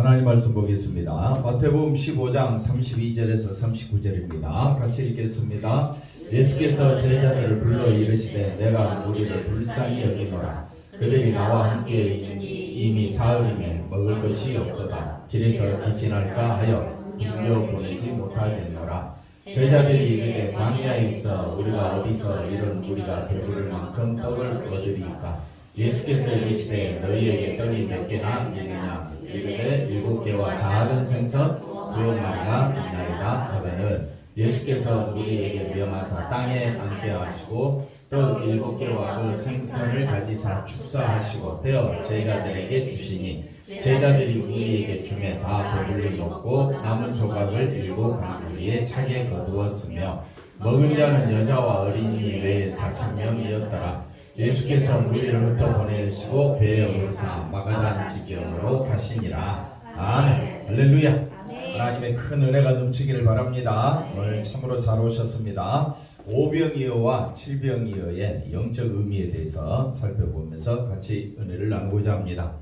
하나님 말씀 보겠습니다. 마태복음 15장 32절에서 39절입니다. 같이 읽겠습니다. 예수께서 제자들을 불러 이르시되 내가 우리를 불쌍히 여기노라. 그들이 나와 함께 있으니 이미 사흘이며 먹을 것이 없도다. 길에서 기진할까 하여 빙겨 보내지 못하겠노라. 제자들이 이르되 광야에 있어 우리가 어디서 이런 우리가 배부를 만큼 떡을 얻으리이까. 예수께서 이르시되 너희에게 떡이 몇 개나 있느냐. 이르되 7개와 작은 생선 2마리가 있나이다 하거늘 예수께서 우리에게 명하사 땅에 앉게 하시고 떡 7개와 그 생선을 가지사 축사하시고 떼어 제자들에게 주시니 제자들이 우리에게 주매 다 배불리 먹고 남은 조각을 7 강구리에 차게 거두었으며 먹은 자는 여자와 어린이 외에 4,000명이었더라. 예수께서 우리를 흩어보내시고 배에 오르사 마가단 지경으로 가시니라. 아멘. 할렐루야. 하나님의 큰 은혜가 넘치기를 바랍니다. 오늘 참으로 잘 오셨습니다. 오병이어와 칠병이어의 영적 의미에 대해서 살펴보면서 같이 은혜를 나누고자 합니다.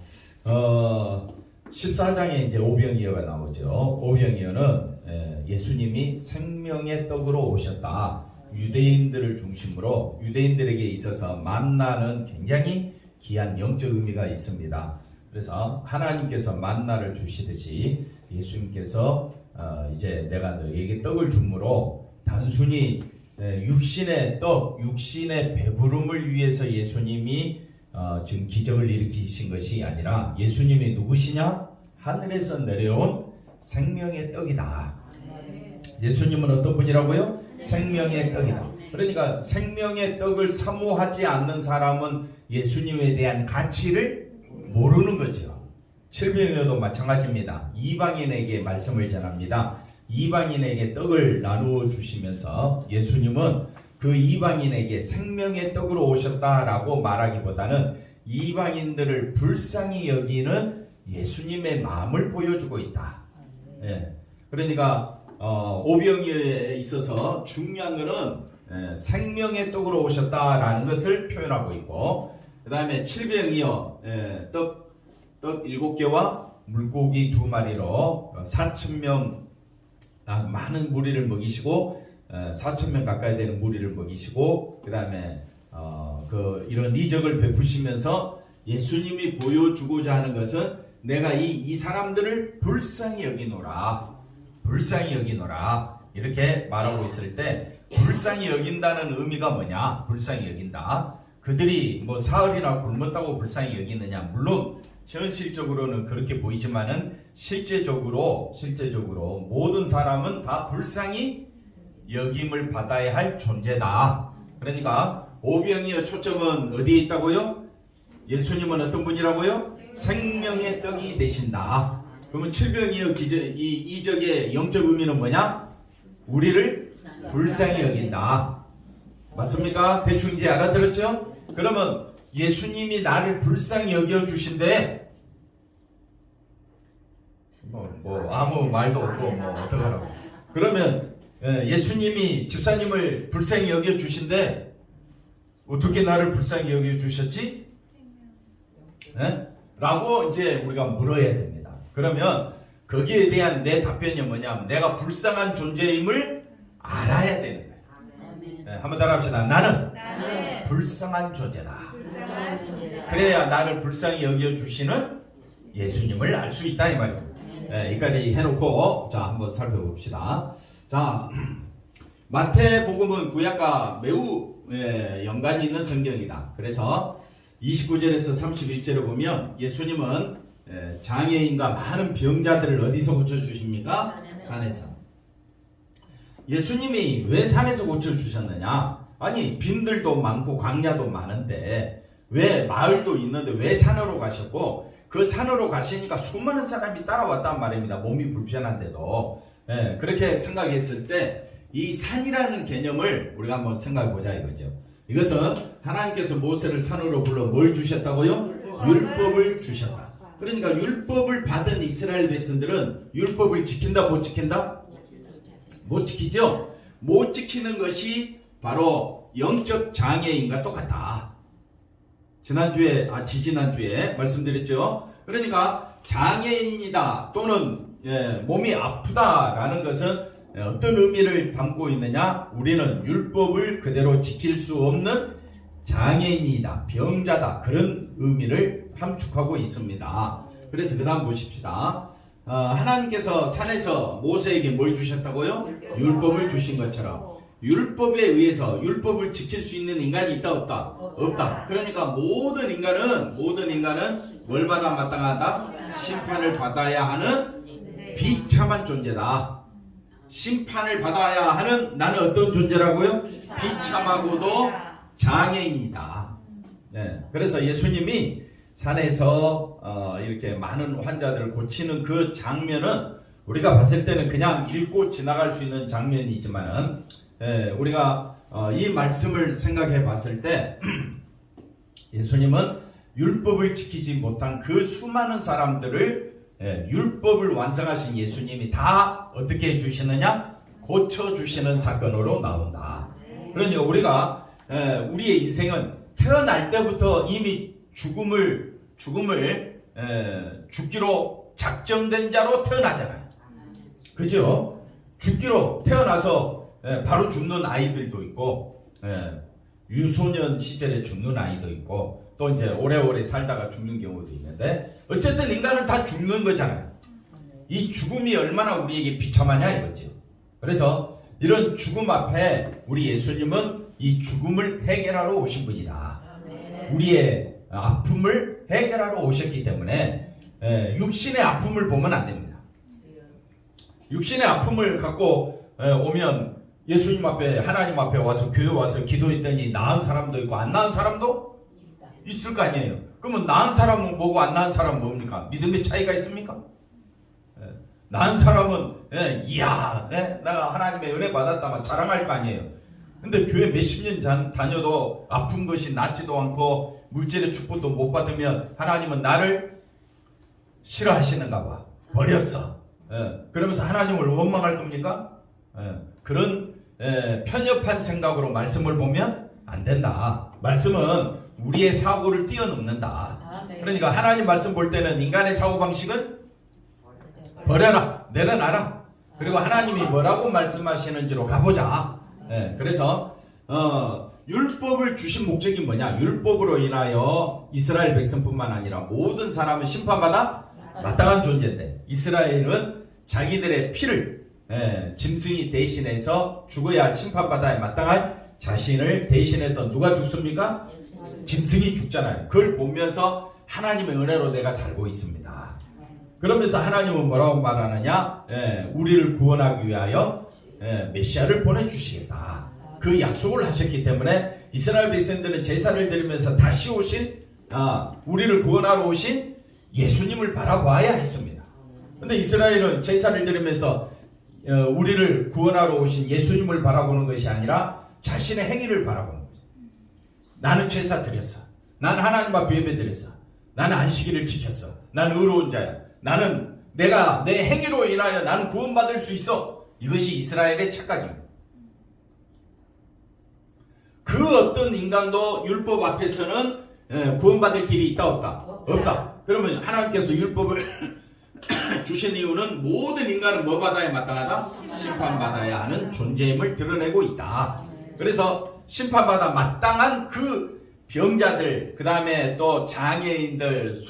14장에 이제 오병이어가 나오죠. 오병이어는 예수님이 생명의 떡으로 오셨다. 유대인들을 중심으로 유대인들에게 있어서 만나는 굉장히 귀한 영적 의미가 있습니다. 그래서 하나님께서 만나를 주시듯이 예수님께서 이제 내가 너희에게 떡을 주므로 단순히 육신의 떡, 육신의 배부름을 위해서 예수님이 지금 기적을 일으키신 것이 아니라 예수님이 누구시냐? 하늘에서 내려온 생명의 떡이다. 예수님은 어떤 분이라고요? 생명의 떡이다. 그러니까 생명의 떡을 사모하지 않는 사람은 예수님에 대한 가치를 모르는 거죠. 칠병이어도 마찬가지입니다. 이방인에게 말씀을 전합니다. 이방인에게 떡을 나누어 주시면서 예수님은 그 이방인에게 생명의 떡으로 오셨다라고 말하기보다는 이방인들을 불쌍히 여기는 예수님의 마음을 보여주고 있다. 예. 그러니까 오병이어에 있어서 중요한 것은 생명의 떡으로 오셨다라는 것을 표현하고 있고, 그 다음에 칠병이어 떡 7개와 물고기 2마리로 4,000명 많은 무리를 먹이시고 4,000명 가까이 되는 무리를 먹이시고, 그 다음에 이런 이적을 베푸시면서 예수님이 보여주고자 하는 것은 내가 이 사람들을 불쌍히 여기노라. 불쌍히 여기노라. 이렇게 말하고 있을 때 불쌍히 여긴다는 의미가 뭐냐? 불쌍히 여긴다. 그들이 뭐 사흘이나 굶었다고 불쌍히 여기느냐? 물론 현실적으로는 그렇게 보이지만은 실제적으로 모든 사람은 다 불쌍히 여김을 받아야 할 존재다. 그러니까 오병이어 초점은 어디에 있다고요? 예수님은 어떤 분이라고요? 생명의 떡이 되신다. 그러면 칠병이어 이적의 영적 의미는 뭐냐? 우리를 불쌍히 여긴다. 맞습니까? 대충 이제 알아들었죠? 그러면 예수님이 나를 불쌍히 여겨주신데 아무 말도 없고 어떡하라고. 그러면 예수님이 집사님을 불쌍히 여겨주신데 어떻게 나를 불쌍히 여겨주셨지? 라고 이제 우리가 물어야 됩니다. 그러면 거기에 대한 내 답변이 뭐냐면 내가 불쌍한 존재임을 알아야 되는 거예요. 한번 따라합시다. 나는 불쌍한 존재다. 그래야 나를 불쌍히 여겨주시는 예수님을 알 수 있다 이 말이에요. 여기까지 해놓고 자 한번 살펴봅시다. 자, 마태복음은 구약과 매우 연관이 있는 성경이다. 그래서 29절에서 31절을 보면 예수님은 장애인과 많은 병자들을 어디서 고쳐주십니까? 산에서. 예수님이 왜 산에서 고쳐주셨느냐? 아니 빈들도 많고 광야도 많은데 왜 마을도 있는데 왜 산으로 가셨고 그 산으로 가시니까 수많은 사람이 따라왔단 말입니다. 몸이 불편한데도. 그렇게 생각했을 때 이 산이라는 개념을 우리가 한번 생각해 보자 이거죠. 이것은 하나님께서 모세를 산으로 불러 뭘 주셨다고요? 율법을 주셨다. 그러니까 율법을 받은 이스라엘 백성들은 율법을 지킨다 못 지킨다? 못 지키죠? 못 지키는 것이 바로 영적 장애인과 똑같다. 지난주에 말씀드렸죠. 그러니까 장애인이다 또는 몸이 아프다라는 것은 어떤 의미를 담고 있느냐? 우리는 율법을 그대로 지킬 수 없는 장애인이다, 병자다, 그런 의미를 함축하고 있습니다. 그래서 그 다음 보십시다. 하나님께서 산에서 모세에게 뭘 주셨다고요? 율법을 주신 것처럼 율법에 의해서 율법을 지킬 수 있는 인간이 있다 없다? 없다. 그러니까 모든 인간은 뭘 받아 마땅하다? 심판을 받아야 하는 비참한 존재다. 심판을 받아야 하는 나는 어떤 존재라고요? 비참하고도 장애인이다. 네. 그래서 예수님이 산에서 이렇게 많은 환자들을 고치는 그 장면은 우리가 봤을 때는 그냥 읽고 지나갈 수 있는 장면이지만은 우리가 이 말씀을 생각해 봤을 때 예수님은 율법을 지키지 못한 그 수많은 사람들을 율법을 완성하신 예수님이 다 어떻게 해주시느냐? 고쳐주시는 사건으로 나온다. 그러니까 우리가 우리의 인생은 태어날 때부터 이미 죽기로 작정된 자로 태어나잖아요. 그죠? 죽기로 태어나서 바로 죽는 아이들도 있고 유소년 시절에 죽는 아이도 있고 또 이제 오래오래 살다가 죽는 경우도 있는데 어쨌든 인간은 다 죽는 거잖아요. 이 죽음이 얼마나 우리에게 비참하냐 이거죠. 그래서 이런 죽음 앞에 우리 예수님은 이 죽음을 해결하러 오신 분이다. 우리의 아픔을 해결하러 오셨기 때문에 육신의 아픔을 보면 안 됩니다. 육신의 아픔을 갖고 오면 예수님 앞에 하나님 앞에 와서 교회 와서 기도했더니 나은 사람도 있고 안 나은 사람도 있을 거 아니에요. 그러면 나은 사람은 뭐고 안 나은 사람은 뭡니까? 믿음의 차이가 있습니까? 나은 사람은 이야 내가 하나님의 은혜 받았다만 자랑할 거 아니에요. 근데 교회 몇십 년 다녀도 아픈 것이 낫지도 않고 물질의 축복도 못 받으면 하나님은 나를 싫어하시는가 봐. 버렸어. 그러면서 하나님을 원망할 겁니까? 그런 편협한 생각으로 말씀을 보면 안 된다. 말씀은 우리의 사고를 뛰어넘는다. 그러니까 하나님 말씀 볼 때는 인간의 사고방식은 버려라, 내려놔라. 그리고 하나님이 뭐라고 말씀하시는지로 가보자. 그래서 율법을 주신 목적이 뭐냐? 율법으로 인하여 이스라엘 백성뿐만 아니라 모든 사람은 심판받아 마땅한 존재인데 이스라엘은 자기들의 피를 짐승이 대신해서 죽어야 할 심판받아야 마땅할 자신을 대신해서 누가 죽습니까? 짐승이 죽잖아요. 그걸 보면서 하나님의 은혜로 내가 살고 있습니다. 그러면서 하나님은 뭐라고 말하느냐? 우리를 구원하기 위하여 메시아를 보내주시겠다. 그 약속을 하셨기 때문에 이스라엘 백성들은 제사를 드리면서 다시 오신 우리를 구원하러 오신 예수님을 바라봐야 했습니다. 근데 이스라엘은 제사를 드리면서 우리를 구원하러 오신 예수님을 바라보는 것이 아니라 자신의 행위를 바라보는 거죠. 나는 제사 드렸어. 나는 하나님 앞에 예배 드렸어. 나는 안식일을 지켰어. 나는 의로운 자야. 나는 내가 내 행위로 인하여 나는 구원받을 수 있어. 이것이 이스라엘의 착각입니다. 그 어떤 인간도 율법 앞에서는 구원받을 길이 있다 없다? 없다. 그러면 하나님께서 율법을 주신 이유는 모든 인간은 뭐 받아야 마땅하다? 심판받아야 하는 존재임을 드러내고 있다. 그래서 심판받아 마땅한 그 병자들, 그 다음에 또 장애인들,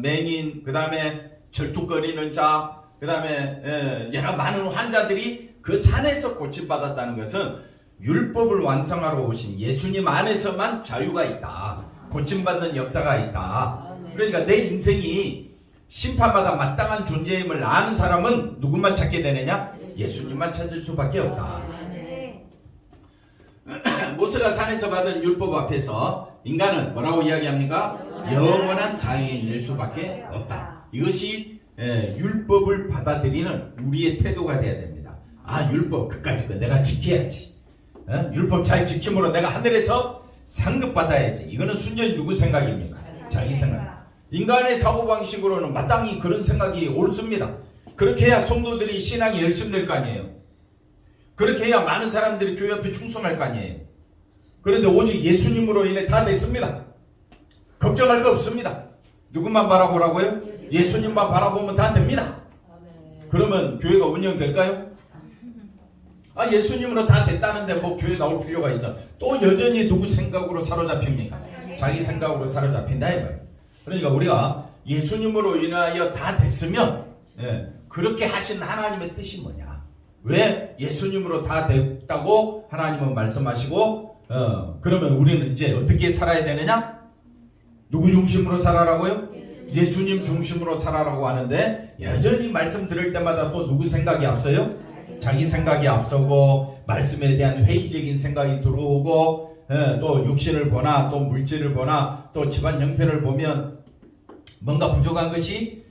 맹인, 그 다음에 절뚝거리는 자, 그 다음에 여러 많은 환자들이 그 산에서 고침받았다는 것은 율법을 완성하러 오신 예수님 안에서만 자유가 있다. 고침받는 역사가 있다. 그러니까 내 인생이 심판받아 마땅한 존재임을 아는 사람은 누구만 찾게 되느냐? 예수님만 찾을 수밖에 없다. 모세가 산에서 받은 율법 앞에서 인간은 뭐라고 이야기합니까? 영원한 장애인일 수밖에 없다. 이것이 율법을 받아들이는 우리의 태도가 되어야 됩니다. 율법 그까짓 거 내가 지켜야지. 율법 잘 지킴으로 내가 하늘에서 상급 받아야지. 이거는 순전히 누구 생각입니까? 자기 생각. 인간의 사고방식으로는 마땅히 그런 생각이 옳습니다. 그렇게 해야 성도들이 신앙이 열심될 거 아니에요. 그렇게 해야 많은 사람들이 교회 앞에 충성할 거 아니에요. 그런데 오직 예수님으로 인해 다 됐습니다. 걱정할 거 없습니다. 누구만 바라보라고요? 예수님만 바라보면 다 됩니다. 그러면 교회가 운영될까요? 예수님으로 다 됐다는데 뭐 교회 나올 필요가 있어. 또 여전히 누구 생각으로 사로잡힙니까? 자기 생각으로 사로잡힌다 이 말이에요. 그러니까 우리가 예수님으로 인하여 다 됐으면 그렇게 하신 하나님의 뜻이 뭐냐? 왜 예수님으로 다 됐다고 하나님은 말씀하시고 그러면 우리는 이제 어떻게 살아야 되느냐? 누구 중심으로 살아라고요? 예수님 중심으로 살아라고 하는데 여전히 말씀 들을 때마다 또 누구 생각이 앞서요? 자기 생각이 앞서고 말씀에 대한 회의적인 생각이 들어오고 또 육신을 보나 또 물질을 보나 또 집안 형편을 보면 뭔가 부족한 것이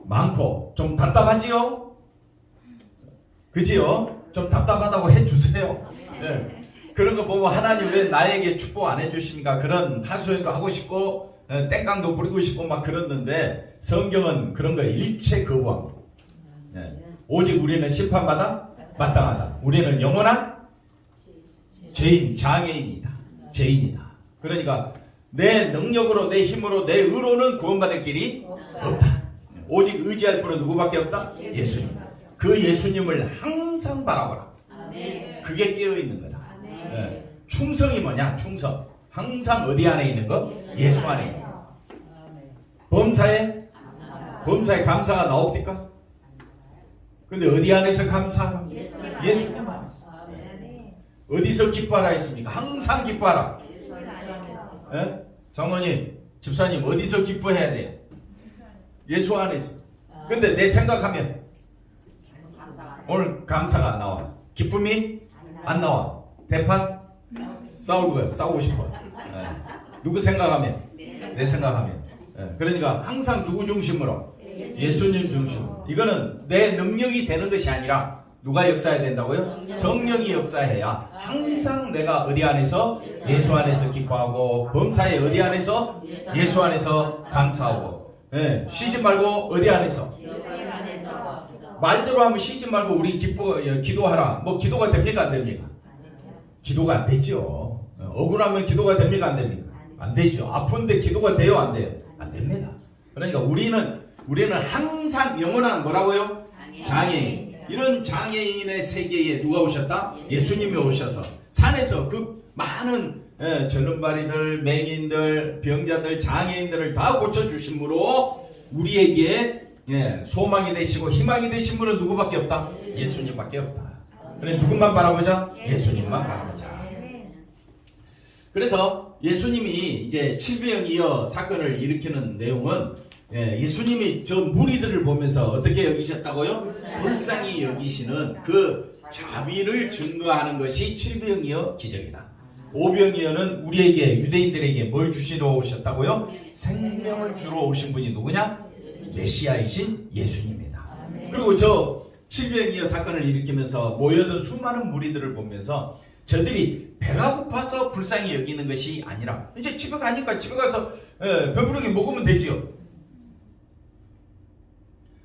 많고 좀 답답하지요? 그지요? 좀 답답하다고 해주세요. 그런 거 보면 하나님 왜 나에게 축복 안 해주십니까? 그런 하소연도 하고 싶고 땡깡도 부리고 싶고 막 그랬는데 성경은 그런 거 일체 거부합니다. 오직 우리는 심판받아 마땅하다. 우리는 영원한 죄인, 장애인이다. 죄인이다. 그러니까 내 능력으로 내 힘으로 내 의로는 구원받을 길이 없다. 오직 의지할 분은 누구밖에 없다? 예수님. 그 예수님을 항상 바라보라. 그게 깨어있는 거다. 충성이 뭐냐? 충성. 항상 어디 안에 있는 거? 예수 안에 있는 거. 범사에 감사가 나옵니까? 근데 어디 안에서 감사하라? 예수님 안에서. 어디서 기뻐하라 했습니까? 항상 기뻐하라. 장로님, 집사님 어디서 기뻐해야 돼요? 예수 안에서. 근데 내 생각하면 오늘 감사가 안 나와. 기쁨이 안 나와. 대판 싸우고 싶어. 누구 생각하면? 내 생각하면. 그러니까 항상 누구 중심으로? 예수님 중심으로. 이거는 내 능력이 되는 것이 아니라 누가 역사해야 된다고요? 성령이 역사해야 항상 내가 어디 안에서? 예수 안에서 기뻐하고 범사에 어디 안에서? 예수 안에서 감사하고 쉬지 말고 어디 안에서? 말대로 하면 쉬지 말고 우리 기도하라. 뭐 기도가 됩니까? 안 됩니까? 기도가 안 되죠. 억울하면 기도가 됩니까? 안 됩니까? 안 되죠. 아픈데 기도가 돼요? 안 돼요? 안 됩니다. 그러니까 우리는 항상 영원한 뭐라고요? 장애인. 이런 장애인의 세계에 누가 오셨다? 예수님이 오셔서 산에서 그 많은 절름발이들, 맹인들, 병자들, 장애인들을 다 고쳐주심으로 우리에게 소망이 되시고 희망이 되신 분은 누구밖에 없다? 예수님밖에 없다. 그래 누구만 바라보자? 예수님만 바라보자. 그래서 예수님이 이제 칠병이어 사건을 일으키는 내용은 예수님이 저 무리들을 보면서 어떻게 여기셨다고요? 불쌍히 여기시는 그 자비를 증거하는 것이 칠병이어 기적이다. 오병이어는 우리에게 유대인들에게 뭘 주시러 오셨다고요? 생명을 주러 오신 분이 누구냐? 메시아이신 예수님입니다. 그리고 저 칠병이어 사건을 일으키면서 모여든 수많은 무리들을 보면서 저들이 배가 고파서 불쌍히 여기는 것이 아니라 이제 집에 가니까 집에 가서 배부르게 먹으면 되죠.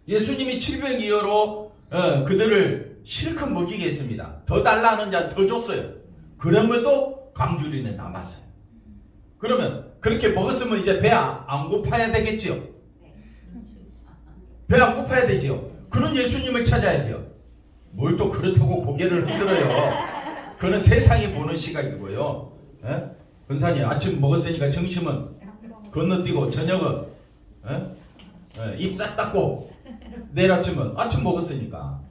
예수님이 칠병이어로 그들을 실컷 먹이게 했습니다. 더 달라는 자 더 줬어요. 그럼에도 강주리는 남았어요. 그러면 그렇게 먹었으면 이제 배 안 고파야 되겠지요. 배 안 고파야 되지요. 그런 예수님을 찾아야죠. 뭘 또 그렇다고 고개를 흔들어요. 그건 세상이 보는 시각이고요. 권사님 아침 먹었으니까 점심은 건너뛰고 저녁은 입 싹 닦고 내일 아침은 아침 먹었으니까.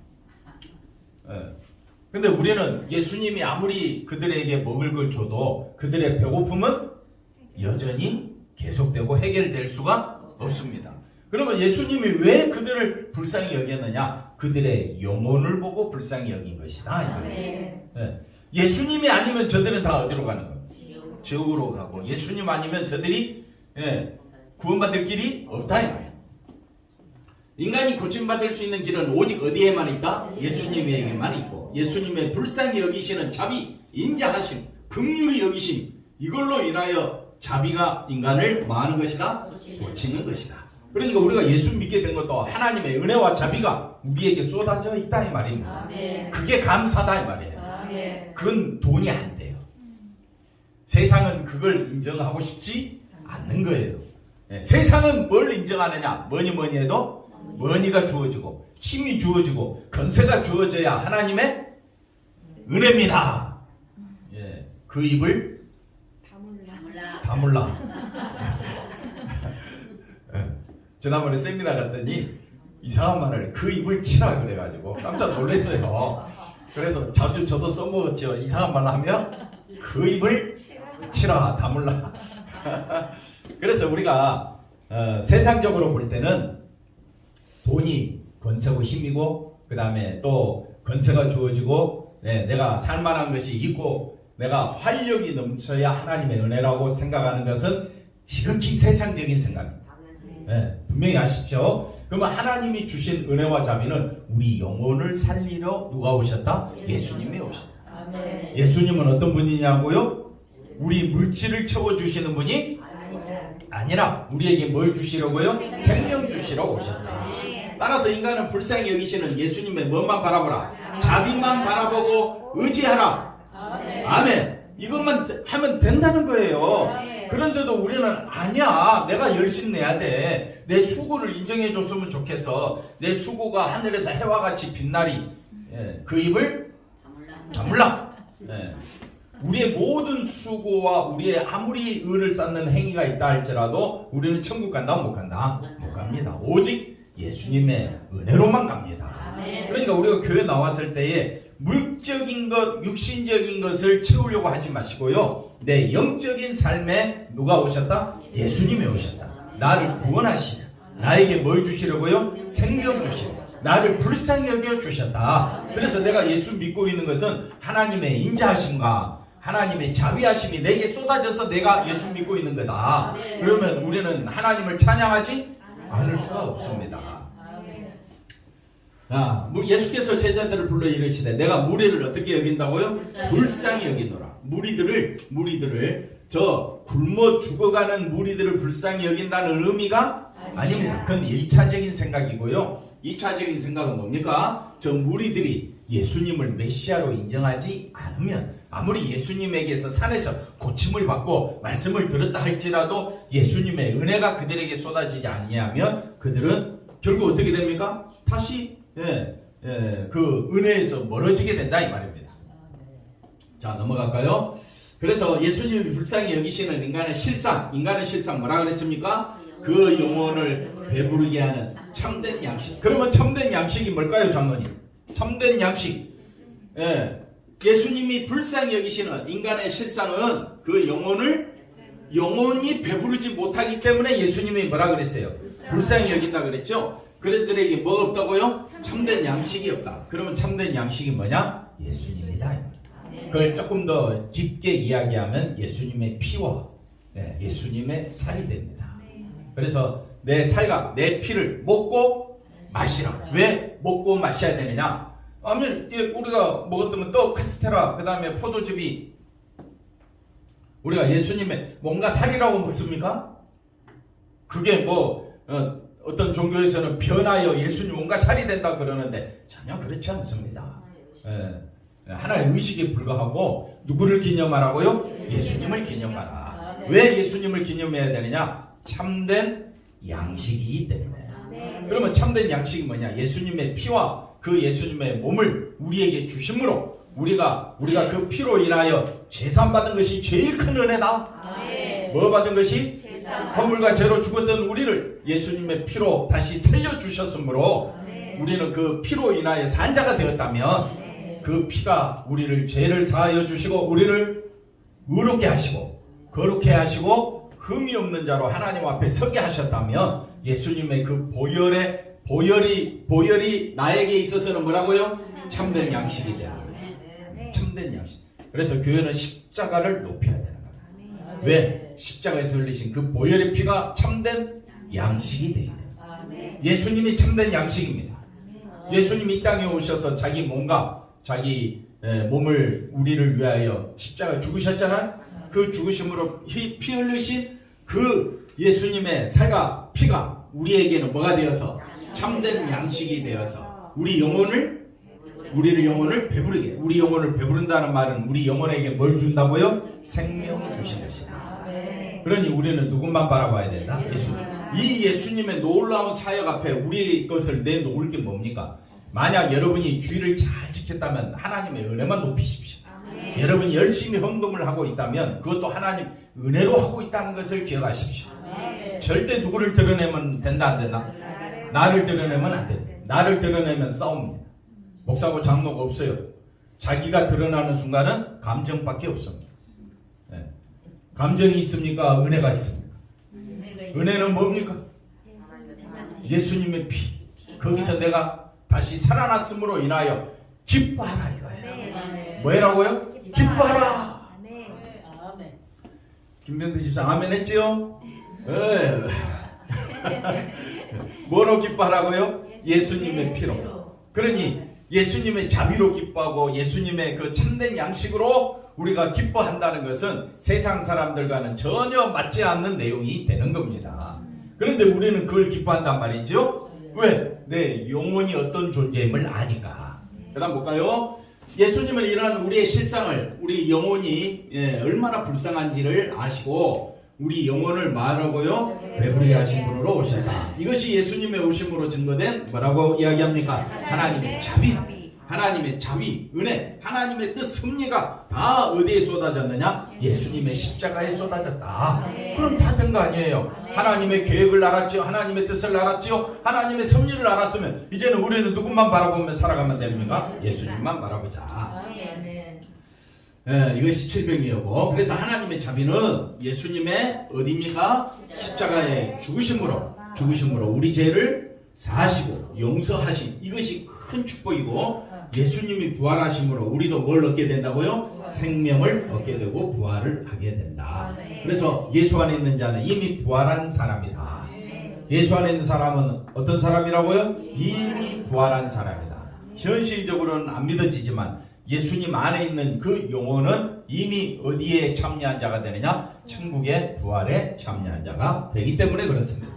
근데 우리는 예수님이 아무리 그들에게 먹을 걸 줘도 그들의 배고픔은 여전히 계속되고 해결될 수가 없습니다. 그러면 예수님이 왜 그들을 불쌍히 여겼느냐? 그들의 영혼을 보고 불쌍히 여긴 것이다. 예수님이 아니면 저들은 다 어디로 가는 거예요? 지옥으로 가고 예수님 아니면 저들이 구원받을 길이 없다. 인간이 고침받을 수 있는 길은 오직 어디에만 있다? 예수님에게만 있고 예수님의 불쌍히 여기시는 자비, 인자하심, 긍휼히 여기심 이걸로 인하여 자비가 인간을 뭐하는 것이다? 고치는 것이다. 그러니까 우리가 예수 믿게 된 것도 하나님의 은혜와 자비가 우리에게 쏟아져 있다 이 말입니다. 그게 감사다 이 말이에요. 그건 돈이 안 돼요. 세상은 그걸 인정하고 싶지 않는 거예요. 세상은 뭘 인정하느냐? 뭐니 해도 머니가 주어지고 힘이 주어지고 권세가 주어져야 하나님의 은혜입니다. 그 입을 다물라. 지난번에 세미나 갔더니 이상한 말을 그 입을 치라 그래가지고 깜짝 놀랐어요. 그래서 자주 저도 써먹었죠. 이상한 말 하면 그 입을 치라, 다물라. 그래서 우리가 세상적으로 볼 때는 돈이 권세고 힘이고 그 다음에 또 권세가 주어지고 내가 살만한 것이 있고 내가 활력이 넘쳐야 하나님의 은혜라고 생각하는 것은 지극히 세상적인 생각입니다. 분명히 아십시오. 그러면 하나님이 주신 은혜와 자비는 우리 영혼을 살리러 누가 오셨다? 예수님이 오셨다. 예수님은 어떤 분이냐고요? 우리 물질을 채워주시는 분이 아니라 우리에게 뭘 주시려고요? 생명 주시러 오셨다. 따라서 인간은 불쌍히 여기시는 예수님의 뭐만 바라보라? 자비만 바라보고 의지하라. 아멘. 이것만 하면 된다는 거예요. 그런데도 우리는 아니야. 내가 열심히 내야 돼. 내 수고를 인정해 줬으면 좋겠어. 내 수고가 하늘에서 해와 같이 빛나리. 그 입을 다물라. 우리의 모든 수고와 우리의 아무리 의를 쌓는 행위가 있다 할지라도 우리는 천국 간다 못 간다? 못 갑니다. 오직 예수님의 은혜로만 갑니다. 그러니까 우리가 교회 나왔을 때에 물적인 것, 육신적인 것을 채우려고 하지 마시고요. 내 영적인 삶에 누가 오셨다? 예수님이 오셨다. 나를 구원하시냐. 나에게 뭘 주시려고요? 생명 주시려. 나를 불쌍히 여겨 주셨다. 그래서 내가 예수 믿고 있는 것은 하나님의 인자하심과 하나님의 자비하심이 내게 쏟아져서 내가 예수 믿고 있는 거다. 그러면 우리는 하나님을 찬양하지 않을 수가 없습니다. 예수께서 제자들을 불러 이르시되 내가 무리를 어떻게 여긴다고요? 불쌍히 여기노라. 무리들을 저 굶어 죽어가는 무리들을 불쌍히 여긴다는 의미가 아닙니다. 그건 1차적인 생각이고요. 2차적인 생각은 뭡니까? 저 무리들이 예수님을 메시아로 인정하지 않으면 아무리 예수님에게서 산에서 고침을 받고 말씀을 들었다 할지라도 예수님의 은혜가 그들에게 쏟아지지 아니하면 그들은 결국 어떻게 됩니까? 다시 그 은혜에서 멀어지게 된다 이 말입니다. 자, 넘어갈까요? 그래서 예수님이 불쌍히 여기시는 인간의 실상 뭐라 그랬습니까? 그 영혼을 배부르게 하는 참된 양식. 그러면 참된 양식이 뭘까요, 장로님? 참된 양식. 예수님이 불쌍히 여기시는 인간의 실상은 그 영혼이 배부르지 못하기 때문에 예수님이 뭐라 그랬어요? 불쌍히 여긴다 그랬죠? 그들에게 뭐 없다고요? 참된 양식이 없다. 그러면 참된 양식이 뭐냐? 예수님이다. 그걸 조금 더 깊게 이야기하면 예수님의 피와 예수님의 살이 됩니다. 그래서 내 살과 내 피를 먹고 마시라. 왜 먹고 마셔야 되느냐? 아무튼 우리가 먹었던 떡, 카스테라, 그 다음에 포도즙이 우리가 예수님의 뭔가 살이라고 먹습니까? 그게 어떤 종교에서는 변하여 예수님 뭔가 살이 된다 그러는데 전혀 그렇지 않습니다. 하나의 의식에 불과하고 누구를 기념하라고요? 예수님을 기념하라. 왜 예수님을 기념해야 되느냐? 참된 양식이기 때문에. 그러면 참된 양식이 뭐냐? 예수님의 피와 그 예수님의 몸을 우리에게 주심으로 우리가 그 피로 인하여 제산받은 것이 제일 큰 은혜다. 뭐 받은 것이? 허물과 죄로 죽었던 우리를 예수님의 피로 다시 살려주셨으므로 우리는 그 피로 인하여 산자가 되었다면 그 피가 우리를 죄를 사하여 주시고 우리를 의롭게 하시고 거룩해 하시고 흠이 없는 자로 하나님 앞에 서게 하셨다면 예수님의 그 보혈이 나에게 있어서는 뭐라고요? 참된 양식이 되는 거예요. 참된 양식. 그래서 교회는 십자가를 높여야 되는 거예요. 왜? 십자가에서 흘리신 그 보혈의 피가 참된 양식이 되어야 돼요. 예수님이 참된 양식입니다. 예수님이 이 땅에 오셔서 자기 몸을 우리를 위하여 십자가에 죽으셨잖아요. 그 죽으심으로 피 흘리신 그 예수님의 살과 피가 우리에게는 뭐가 되어서 참된 양식이 되어서 우리의 영혼을 배부르게. 우리 영혼을 배부른다는 말은 우리 영혼에게 뭘 준다고요? 생명을 주신 것이다. 그러니 우리는 누군만 바라봐야 된다? 예수님. 이 예수님의 놀라운 사역 앞에 우리 것을 내놓을 게 뭡니까? 만약 여러분이 주의를 잘 지켰다면 하나님의 은혜만 높이십시오. 여러분이 열심히 헌금을 하고 있다면 그것도 하나님 은혜로 하고 있다는 것을 기억하십시오. 절대 누구를 드러내면 된다 안 된다? 나를 드러내면 안 된다. 나를 드러내면 싸웁니다. 목사고 장로가 없어요. 자기가 드러나는 순간은 감정밖에 없습니다. 네. 감정이 있습니까? 은혜가 있습니까? 은혜는 뭡니까? 예수님의 피. 거기서 내가 다시 살아났음으로 인하여 기뻐하라 이거예요. 뭐라고요? 기뻐하라. 김병대 집사 아멘 했지요? 네. 뭐로 기뻐하라고요? 예수님의 피로. 그러니 예수님의 자비로 기뻐하고 예수님의 그 참된 양식으로 우리가 기뻐한다는 것은 세상 사람들과는 전혀 맞지 않는 내용이 되는 겁니다. 그런데 우리는 그걸 기뻐한단 말이죠. 왜? 내 영혼이 어떤 존재임을 아니까. 그 다음 볼까요? 예수님을 일하는 우리의 실상을 우리 영혼이 얼마나 불쌍한지를 아시고 우리 영혼을 말하고요 배부르게 하신 분으로 오셨다. 이것이 예수님의 오심으로 증거된 뭐라고 이야기합니까? 하나님의 자비, 하나님의 자비, 은혜, 하나님의 뜻, 섭리가 다 어디에 쏟아졌느냐? 예수님의 십자가에 쏟아졌다. 그럼 다 된 거 아니에요? 하나님의 계획을 알았죠? 하나님의 뜻을 알았죠? 하나님의 섭리를 알았으면 이제는 우리는 누구만 바라보면 살아가면 됩니까? 예수님만 바라보자. 이것이 칠병이었고, 그래서 하나님의 자비는 예수님의 어디입니까? 십자가의 죽으심으로 우리 죄를 사하시고 용서하심, 이것이 큰 축복이고, 예수님이 부활하심으로 우리도 뭘 얻게 된다고요? 생명을 얻게 되고 부활을 하게 된다. 그래서 예수 안에 있는 자는 이미 부활한 사람이다. 예수 안에 있는 사람은 어떤 사람이라고요? 이미 부활한 사람이다. 현실적으로는 안 믿어지지만 예수님 안에 있는 그 영혼은 이미 어디에 참여한 자가 되느냐? 천국의 부활에 참여한 자가 되기 때문에 그렇습니다.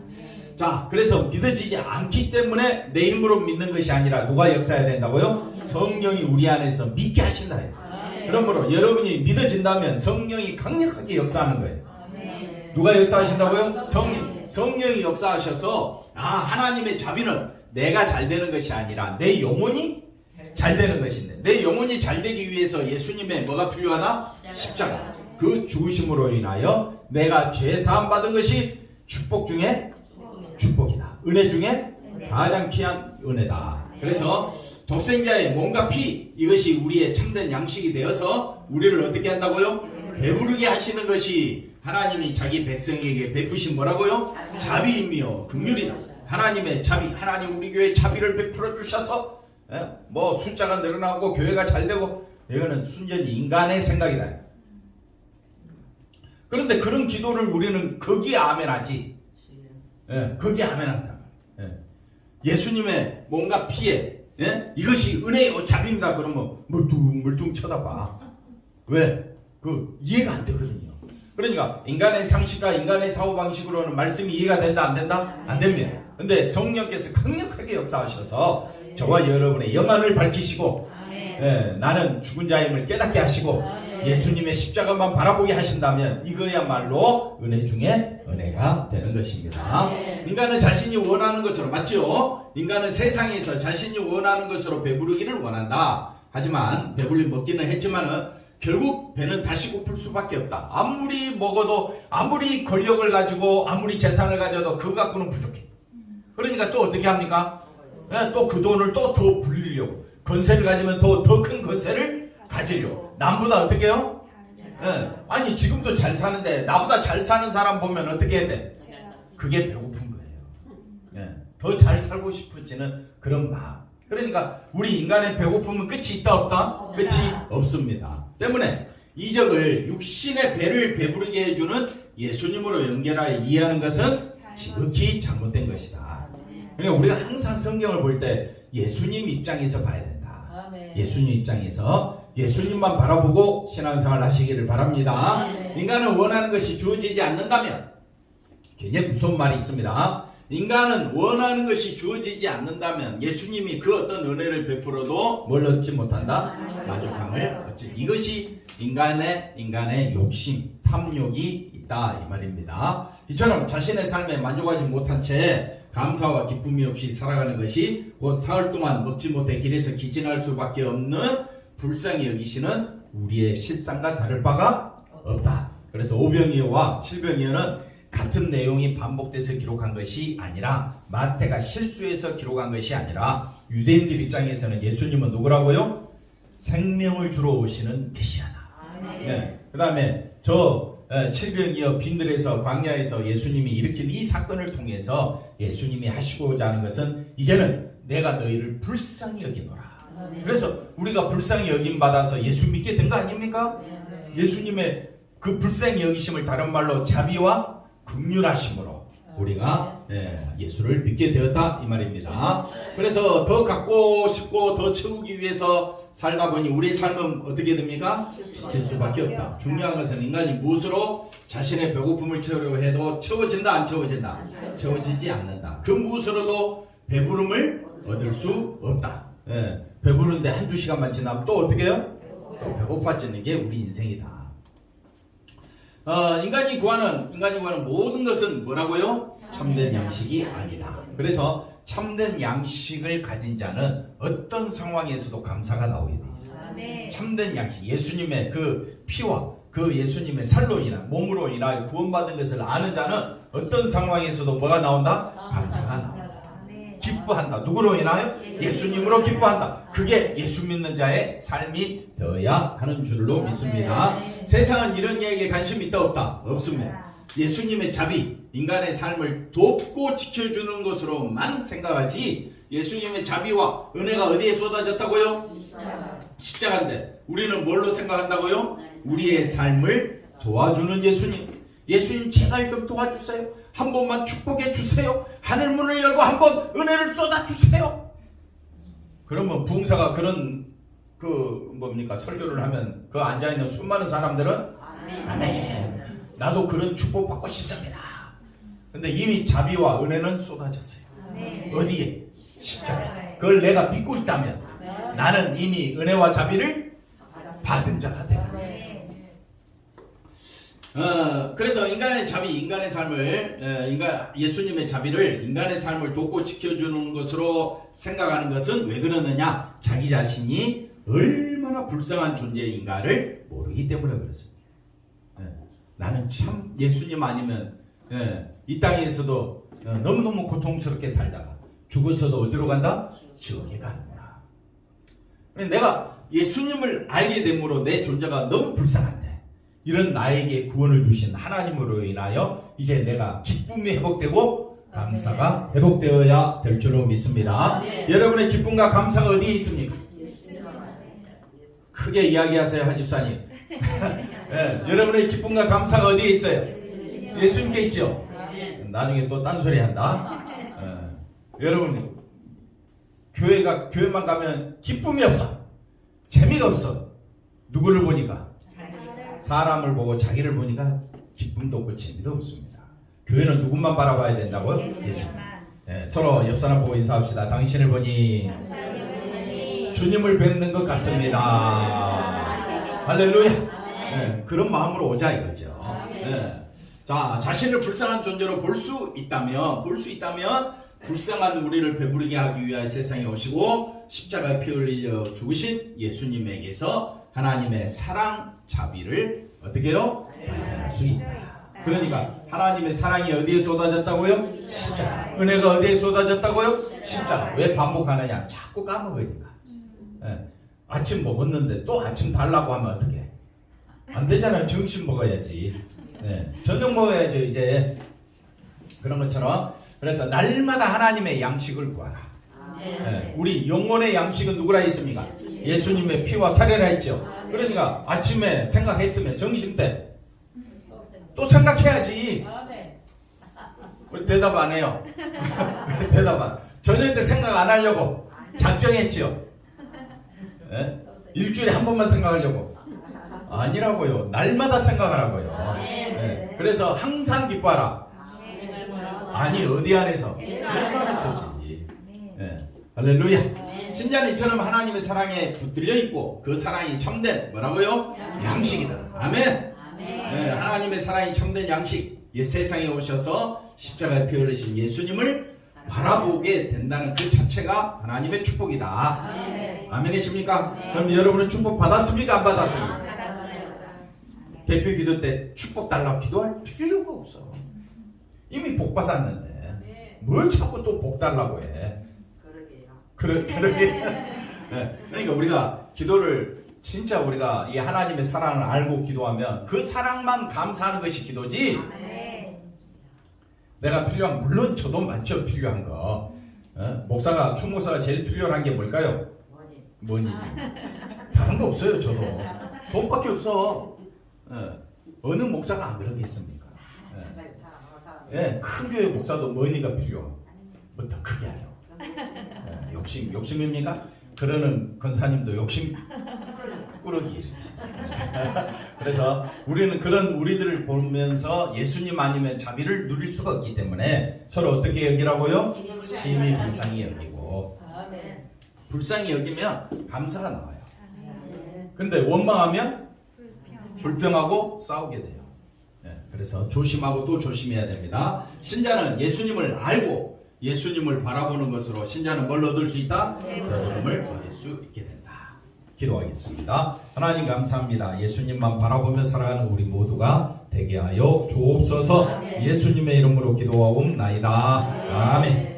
자, 그래서 믿어지지 않기 때문에 내 힘으로 믿는 것이 아니라 누가 역사해야 된다고요? 성령이 우리 안에서 믿게 하신다. 그러므로 여러분이 믿어진다면 성령이 강력하게 역사하는 거예요. 누가 역사하신다고요? 성령이 역사하셔서 하나님의 자비는 내가 잘 되는 것이 아니라 내 영혼이 잘 되는 것인데, 내 영혼이 잘 되기 위해서 예수님의 뭐가 필요하다? 십자가. 그 죽으심으로 인하여 내가 죄 사함 받은 것이 축복 중에 축복이다. 은혜 중에 가장 귀한 은혜다. 그래서 독생자의 몸과 피, 이것이 우리의 참된 양식이 되어서 우리를 어떻게 한다고요? 배부르게 하시는 것이 하나님이 자기 백성에게 베푸신 뭐라고요? 자비이며 긍휼이다. 하나님의 자비, 하나님 우리 교회에 자비를 베풀어 주셔서 뭐 숫자가 늘어나고 교회가 잘 되고, 이거는 순전히 인간의 생각이다. 그런데 그런 기도를 우리는 거기에 아멘하지. 거기에 아멘한다. 예수님의 몸과 피에 이것이 은혜의 자비입니다. 그러면 멀뚱멀뚱 쳐다봐. 왜? 그 이해가 안 되거든요. 그러니까 인간의 상식과 인간의 사고방식으로는 말씀이 이해가 된다 안 된다? 안 됩니다. 근데 성령께서 강력하게 역사하셔서 저와 여러분의 영안을 밝히시고 나는 죽은 자임을 깨닫게 하시고 예수님의 십자가만 바라보게 하신다면 이거야말로 은혜 중에 은혜가 되는 것입니다. 인간은 자신이 원하는 것으로, 맞죠? 인간은 세상에서 자신이 원하는 것으로 배부르기를 원한다. 하지만 배불리 먹기는 했지만은 결국 배는 다시 고플 수밖에 없다. 아무리 먹어도, 아무리 권력을 가지고, 아무리 재산을 가져도 그거 갖고는 부족해. 그러니까 또 어떻게 합니까? 또 그 돈을 또 더 불리려고, 권세를 가지면 더 큰 권세를 가지려고. 남보다 어떻게 해요? 아니 지금도 잘 사는데 나보다 잘 사는 사람 보면 어떻게 해야 돼? 그게 배고픈 거예요. 더 잘 살고 싶어지는 그런 마음. 그러니까 우리 인간의 배고픔은 끝이 있다 없다? 끝이 없습니다. 때문에 이적을 육신의 배를 배부르게 해주는 예수님으로 연결하여 이해하는 것은 지극히 잘못된 것이다. 그러니까 우리가 항상 성경을 볼 때 예수님 입장에서 봐야 된다. 예수님 입장에서 예수님만 바라보고 신앙생활 하시기를 바랍니다. 인간은 원하는 것이 주어지지 않는다면, 굉장히 무서운 말이 있습니다. 인간은 원하는 것이 주어지지 않는다면 예수님이 그 어떤 은혜를 베풀어도 뭘 얻지 못한다? 만족함을 얻지. 이것이 인간의 욕심, 탐욕이 있다 이 말입니다. 이처럼 자신의 삶에 만족하지 못한 채 감사와 기쁨이 없이 살아가는 것이 곧 사흘 동안 먹지 못해 길에서 기진할 수밖에 없는 불쌍히 여기시는 우리의 실상과 다를 바가 없다. 그래서 오병이어와 칠병이어는 같은 내용이 반복돼서 기록한 것이 아니라 마태가 실수해서 기록한 것이 아니라 유대인들 입장에서는 예수님은 누구라고요? 생명을 주러 오시는 메시아다. 네. 그 다음에 칠병이어 빈들에서 광야에서 예수님이 일으킨 이 사건을 통해서 예수님이 하시고자 하는 것은 이제는 내가 너희를 불쌍히 여기노라. 그래서 우리가 불쌍히 여김 받아서 예수 믿게 된 거 아닙니까? 예수님의 그 불쌍히 여기심을 다른 말로 자비와 긍휼하심으로 우리가 예수를 믿게 되었다 이 말입니다. 그래서 더 갖고 싶고 더 채우기 위해서 살다 보니 우리의 삶은 어떻게 됩니까? 지칠 수밖에 없다. 중요한 것은 인간이 무엇으로 자신의 배고픔을 채우려고 해도 채워진다 안 채워진다? 채워지지 않는다. 그 무엇으로도 배부름을 얻을 수 없다. 배부른데 한두 시간만 지나면 또 어떻게 해요? 또 배고파지는 게 우리 인생이다. 인간이 구하는 모든 것은 뭐라고요? 참된 양식이 아니다. 그래서 참된 양식을 가진 자는 어떤 상황에서도 감사가 나오게 돼 있어요. 참된 양식, 예수님의 그 피와 그 예수님의 살로 인한 몸으로 인하여 구원받은 것을 아는 자는 어떤 상황에서도 뭐가 나온다? 감사가 나온다. 기뻐한다. 누구로 인하여? 예수님으로 기뻐한다. 그게 예수 믿는 자의 삶이 되어야 하는 줄로 믿습니다. 세상은 이런 이야기에 관심이 있다 없다? 없습니다. 예수님의 자비, 인간의 삶을 돕고 지켜주는 것으로만 생각하지 예수님의 자비와 은혜가 어디에 쏟아졌다고요? 십자가인데 우리는 뭘로 생각한다고요? 우리의 삶을 도와주는 예수님. 예수님 제발 좀 도와주세요. 한 번만 축복해 주세요. 하늘 문을 열고 한 번 은혜를 쏟아 주세요. 그러면 부흥사가 그런 설교를 하면 그 앉아있는 수많은 사람들은 아멘. 나도 그런 축복 받고 싶습니다. 근데 이미 자비와 은혜는 쏟아졌어요. 어디에? 십자가. 그걸 내가 믿고 있다면 나는 이미 은혜와 자비를 받은 자가 되는 거예요. 그래서 인간의 자비, 인간의 삶을 예수님의 자비를 인간의 삶을 돕고 지켜주는 것으로 생각하는 것은 왜 그러느냐? 자기 자신이 얼마나 불쌍한 존재인가를 모르기 때문에 그렇습니다. 나는 참 예수님 아니면 이 땅에서도 너무너무 고통스럽게 살다가 죽어서도 어디로 간다? 지옥에 가는구나. 내가 예수님을 알게 됨으로 내 존재가 너무 불쌍한데 이런 나에게 구원을 주신 하나님으로 인하여 이제 내가 기쁨이 회복되고 감사가 회복되어야 될 줄로 믿습니다. 여러분의 기쁨과 감사가 어디에 있습니까? 크게 이야기하세요, 하집사님. 여러분의 기쁨과 감사가 어디에 있어요? 예수님께 있죠? 나중에 또 딴소리 한다. 여러분 교회만 가면 기쁨이 없어. 재미가 없어. 누구를 보니까? 사람을 보고 자기를 보니까 기쁨도 없고 재미도 없습니다. 교회는 누구만 바라봐야 된다고요? 예수. 서로 옆 사람 보고 인사합시다. 당신을 보니 주님을 뵙는 것 같습니다. 할렐루야. 그런 마음으로 오자 이거죠. 자, 자신을 불쌍한 존재로 볼 수 있다면 불쌍한 우리를 배부르게 하기 위하여 세상에 오시고 십자가에 피 흘려 죽으신 예수님에게서 하나님의 사랑, 자비를 어떻게 해요? 발견할 수 있다. 그러니까 하나님의 사랑이 어디에 쏟아졌다고요? 십자가. 은혜가 어디에 쏟아졌다고요? 십자가. 왜 반복하느냐? 자꾸 까먹으니까. 아침 먹었는데 또 아침 달라고 하면 어떡해? 안 되잖아요. 점심 먹어야지. 저녁 먹어야죠. 이제 그런 것처럼. 그래서 날마다 하나님의 양식을 구하라. 우리 영혼의 양식은 누구라 했습니까? 예수님의 피와 살이라 했죠. 그러니까 아침에 생각했으면 점심때 또 생각해야지. 왜 대답 안 해요? 대답 안. 저녁 때 생각 안 하려고 작정했죠. 일주일에 한 번만 생각하려고. 아니라고요. 날마다 생각하라고요. 그래서 항상 기뻐하라. 아니 어디 안에서? 예수 안에서지. 할렐루야. 신자는 이처럼 하나님의 사랑에 붙들려 있고 그 사랑이 참된 뭐라고요? 양식이다. 아멘. 네, 하나님의 사랑이 참된 양식, 세상에 오셔서 십자가에 피 흘리신 예수님을 바라보게 된다는 그 자체가 하나님의 축복이다. 아멘이십니까? 그럼 여러분은 축복 받았습니까? 안 받았습니까? 대표 기도 때 축복 달라고 기도할 필요가 없어. 이미 복 받았는데 뭘 자꾸 또 복 달라고 해. 그러게. 네, 그러니까 우리가 기도를 진짜 우리가 이 하나님의 사랑을 알고 기도하면 그 사랑만 감사하는 것이 기도지. 내가 필요한, 물론 저도 많죠. 필요한 거. 목사가, 총목사가 제일 필요한 게 뭘까요? 뭐니? 다른 거 없어요. 저도 돈밖에 없어. 어느 목사가 안 그러겠습니까? 큰 교회 목사도 머니가 필요하고 뭐 더 크게 하려고. 욕심입니까? 그러는 권사님도 욕심 꾸러기 이러지. 그래서 우리는 그런 우리들을 보면서 예수님 아니면 자비를 누릴 수가 없기 때문에 서로 어떻게 여기라고요? 심히 불쌍히 여기고. 불쌍히 여기면 감사가 나와요. 근데 원망하면 불평하고 싸우게 돼요. 그래서 조심하고 또 조심해야 됩니다. 신자는 예수님을 알고 예수님을 바라보는 것으로 신자는 뭘 얻을 수 있다? 여러분을 얻을 수 있게 된다. 기도하겠습니다. 하나님 감사합니다. 예수님만 바라보며 살아가는 우리 모두가 되게 하여 주옵소서. 예수님의 이름으로 기도하옵나이다. 아멘.